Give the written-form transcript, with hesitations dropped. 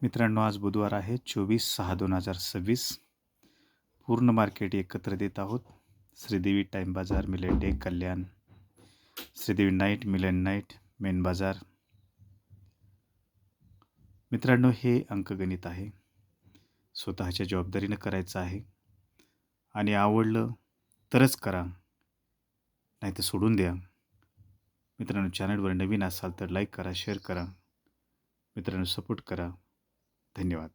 मित्रांनो, आज बुधवार आहे 24/6/2026. पूर्ण मार्केट एकत्र देत आहोत. श्रीदेवी टाईम बाजार, मिलन डे, कल्याण, श्रीदेवी नाईट, मिलन नाईट, मेन बाजार. मित्रांनो, हे अंकगणित आहे. स्वतःच्या जबाबदारीनं करायचं आहे आणि आवडलं तरच करा, नाहीतर सोडून द्या. मित्रांनो, चॅनलवर नवीन असाल तर लाईक करा, शेअर करा. मित्रांनो, सपोर्ट करा. धन्यवाद.